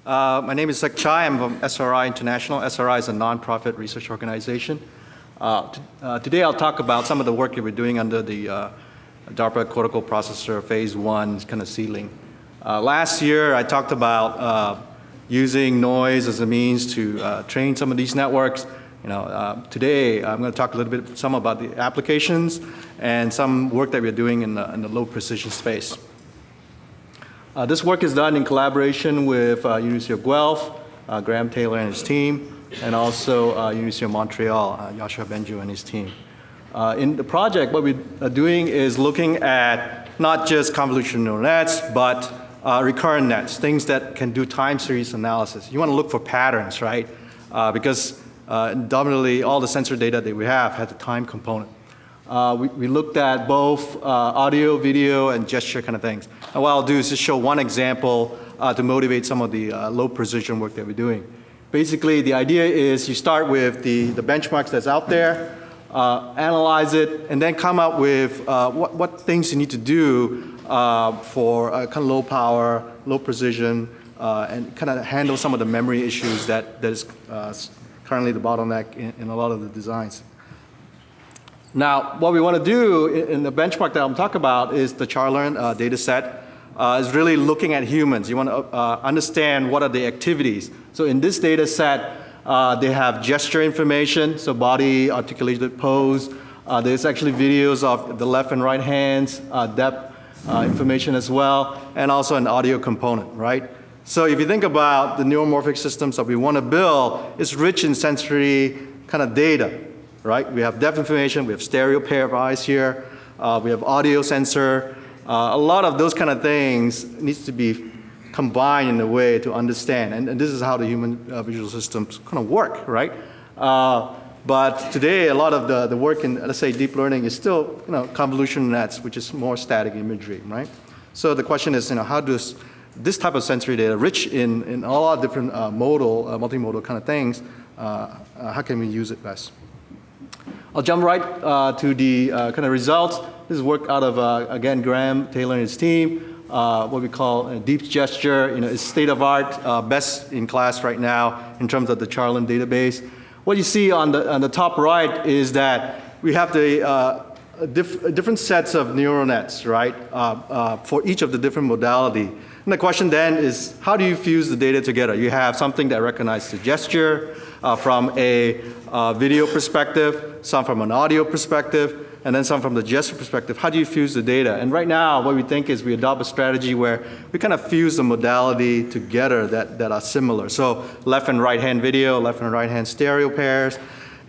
My name is Sek Chai. I'm from SRI International. SRI is a nonprofit research organization. Today I'll talk about some of the work that we're doing under the DARPA Cortical Processor Phase 1 kind of ceiling. Last year I talked about using noise as a means to train some of these networks. Today I'm going to talk a little bit some about the applications and some work that we're doing in the low precision space. This work is done in collaboration with University of Guelph, Graham Taylor and his team, and also University of Montreal, Yashua Benju and his team. In the project, what we're doing is looking at not just convolutional neural nets, but recurrent nets, things that can do time series analysis. You want to look for patterns, right? Because dominantly all the sensor data that we have has a time component. We looked at both audio, video, and gesture kind of things. And what I'll do is just show one example to motivate some of the low precision work that we're doing. Basically, the idea is you start with the benchmarks that's out there, analyze it, and then come up with what things you need to do for kind of low power, low precision, and kind of handle some of the memory issues that is currently the bottleneck in a lot of the designs. Now, what we want to do in the benchmark that I'm talking about is the Charlearn data set is really looking at humans. You want to understand what are the activities. So in this data set, they have gesture information, so body, articulated pose. There's actually videos of the left and right hands, depth information as well, and also an audio component, right? So if you think about the neuromorphic systems that we want to build, it's rich in sensory kind of data. Right? We have depth information, we have stereo pair of eyes here, we have audio sensor. A lot of those kind of things needs to be combined in a way to understand. And this is how the human visual systems kind of work, right? But today, a lot of the work in, let's say, deep learning is still, convolutional nets, which is more static imagery, right? So the question is, how does this type of sensory data, rich in a lot of different multimodal kind of things, how can we use it best? I'll jump right to the kind of results. This is work out of, again, Graham Taylor and his team, what we call deep gesture. It's state-of-art, best in class right now in terms of the Charlearn database. What you see on the top right is that we have the different sets of neural nets, right, for each of the different modality. And the question then is, how do you fuse the data together? You have something that recognizes the gesture from a video perspective, some from an audio perspective, and then some from the gesture perspective. How do you fuse the data? And right now, what we think is we adopt a strategy where we kind of fuse the modality together that are similar. So left and right hand video, left and right hand stereo pairs,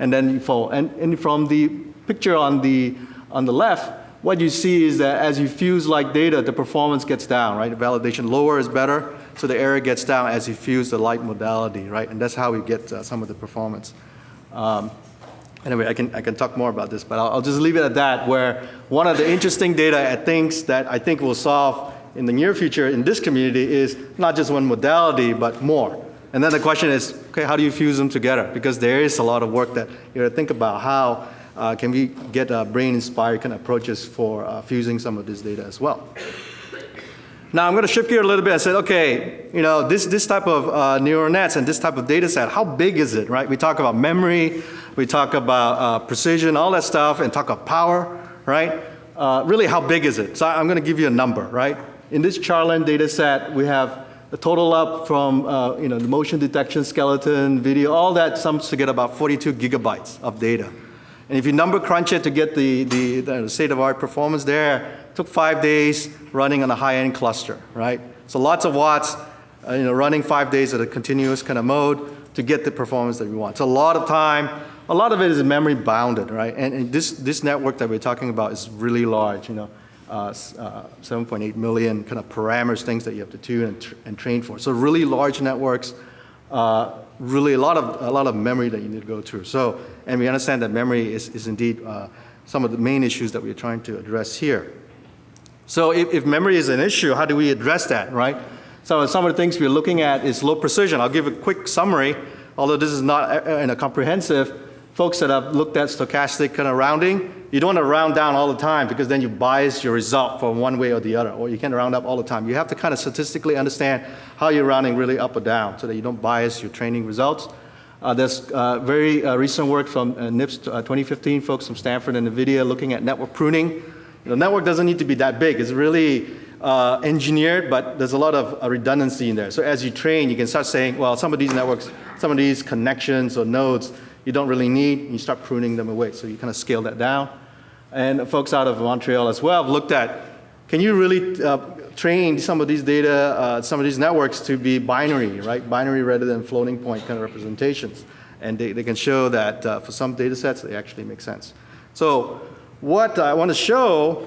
and then you follow. And from the picture on the left, what you see is that as you fuse like data, the performance gets down, right? The validation lower is better, so the error gets down as you fuse the light modality, right? And that's how we get some of the performance. Anyway, I can talk more about this, but I'll just leave it at that, where one of the interesting data things that I think will solve in the near future in this community is not just one modality, but more. And then the question is, okay, how do you fuse them together? Because there is a lot of work that you have to think about how can we get brain-inspired kind of approaches for fusing some of this data as well. Now I'm going to shift gear a little bit and say, okay, this type of neural nets and this type of data set, how big is it, right? We talk about memory, we talk about precision, all that stuff, and talk about power, right? Really, how big is it? So I'm going to give you a number, right? In this Charlearn data set, we have a total up from the motion detection, skeleton, video, all that sums to get about 42 gigabytes of data. And if you number crunch it to get the state-of-the-art performance there, it took 5 days running on a high-end cluster, right? So lots of watts, running 5 days at a continuous kind of mode to get the performance that we want. So a lot of time, a lot of it is memory bounded, right? And this network that we're talking about is really large, 7.8 million kind of parameters, things that you have to tune and train for. So really large networks, really a lot of memory that you need to go through. So, and we understand that memory is indeed some of the main issues that we're trying to address here. So if memory is an issue, how do we address that, right? So some of the things we're looking at is low precision. I'll give a quick summary, although this is not comprehensive. folks that have looked at stochastic kind of rounding, you don't want to round down all the time because then you bias your result from one way or the other, or you can't round up all the time. You have to kind of statistically understand how you're rounding really up or down so that you don't bias your training results. There's very recent work from NIPS 2015, folks from Stanford and NVIDIA looking at network pruning. The network doesn't need to be that big. It's really engineered, but there's a lot of redundancy in there. So as you train, you can start saying, well, some of these networks, some of these connections or nodes, you don't really need, and you start pruning them away. So you kind of scale that down. And folks out of Montreal as well have looked at, can you really train some of these data, some of these networks to be binary, right? Binary rather than floating point kind of representations. And they can show that for some data sets, they actually make sense. So what I want to show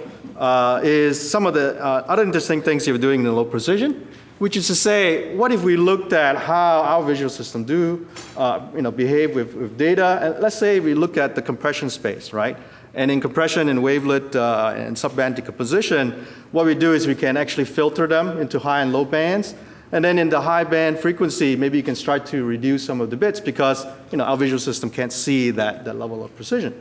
is some of the other interesting things you're doing in low precision, which is to say, what if we looked at how our visual system behave with data? And let's say we look at the compression space, right? And in compression and wavelet and subband decomposition, what we do is we can actually filter them into high and low bands. And then in the high band frequency, maybe you can start to reduce some of the bits because our visual system can't see that level of precision.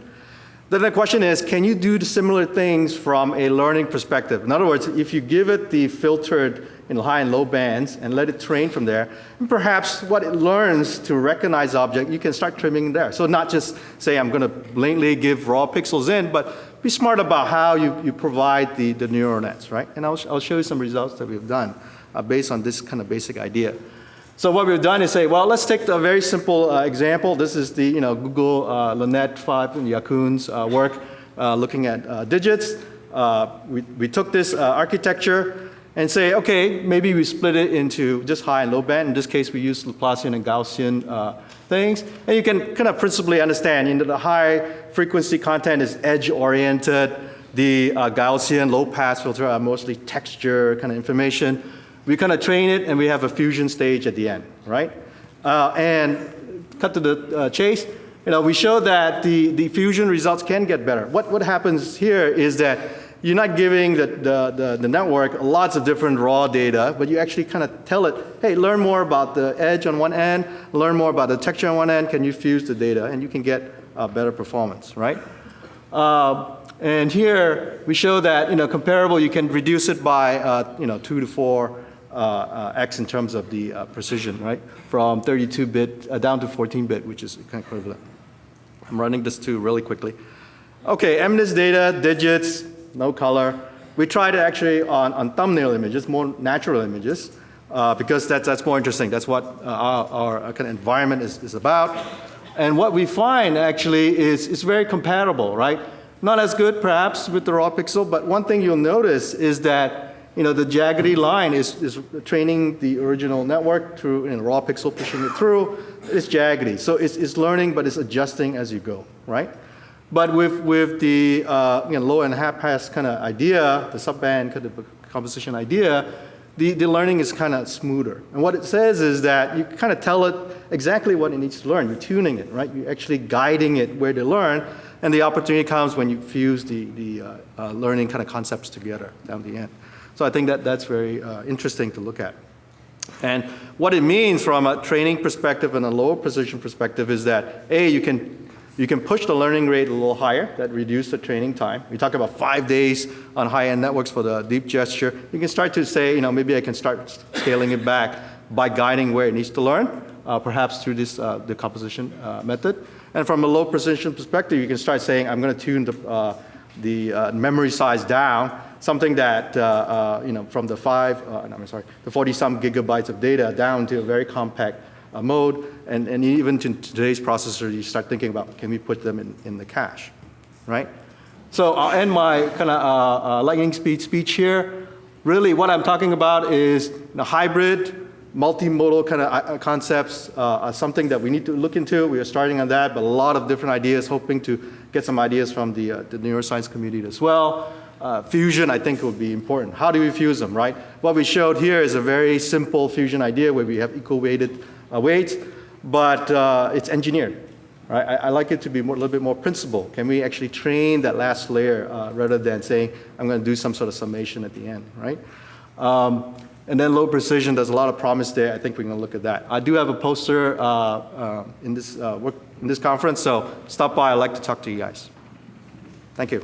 Then the question is, can you do similar things from a learning perspective? In other words, if you give it the filtered high and low bands and let it train from there, and perhaps what it learns to recognize object, you can start trimming there. So not just say, I'm going to blatantly give raw pixels in, but be smart about how you provide the neural nets, right? And I'll show you some results that we've done based on this kind of basic idea. So what we've done is say, well, let's take a very simple example. This is the Google Linnet 5 and Yakun's work looking at digits. We took this architecture and say, okay, maybe we split it into just high and low band. In this case, we use Laplacian and Gaussian things. And you can kind of principally understand, the high frequency content is edge-oriented. The Gaussian low-pass filter are mostly texture kind of information. We kind of train it, and we have a fusion stage at the end, right? And cut to the chase, we show that the fusion results can get better. What happens here is that you're not giving the network lots of different raw data, but you actually kind of tell it, hey, learn more about the edge on one end, learn more about the texture on one end, can you fuse the data, and you can get better performance, right? And here we show that, comparable, you can reduce it by, 2 to 4 x in terms of the precision, right? From 32-bit down to 14-bit, which is kind of equivalent. I'm running this too really quickly. Okay, MNIST data, digits, no color. We tried it actually on thumbnail images, more natural images, because that's more interesting. That's what our kind of environment is about. And what we find actually is very compatible, right? Not as good perhaps with the raw pixel, but one thing you'll notice is that the jaggedy line is training the original network through raw pixel, pushing it through. It's jaggedy. So it's learning, but it's adjusting as you go, right? But with the low and half pass kind of idea, the subband kind of composition idea, the learning is kind of smoother. And what it says is that you kind of tell it exactly what it needs to learn. You're tuning it, right? You're actually guiding it where to learn. And the opportunity comes when you fuse the learning kind of concepts together down the end. So I think that's very interesting to look at. And what it means from a training perspective and a lower precision perspective is that, A, you can push the learning rate a little higher, that reduce the training time. We talk about 5 days on high-end networks for the deep gesture. You can start to say, maybe I can start scaling it back by guiding where it needs to learn, perhaps through this decomposition method. And from a low precision perspective, you can start saying, I'm going to tune the memory size down, something that, from the 40-some gigabytes of data down to a very compact mode, and even to today's processor, you start thinking about, can we put them in the cache, right? So I'll end my kind of lightning speed speech here. Really, what I'm talking about is hybrid, multimodal kind of concepts are something that we need to look into. We are starting on that, but a lot of different ideas, hoping to get some ideas from the neuroscience community as well. Fusion, I think, would be important. How do we fuse them, right? What we showed here is a very simple fusion idea where we have equal weighted weights, but it's engineered, right? I like it to be a little bit more principled. Can we actually train that last layer rather than saying, I'm going to do some sort of summation at the end, right? And then low precision, there's a lot of promise there. I think we're going to look at that. I do have a poster in this conference, so stop by. I'd like to talk to you guys. Thank you.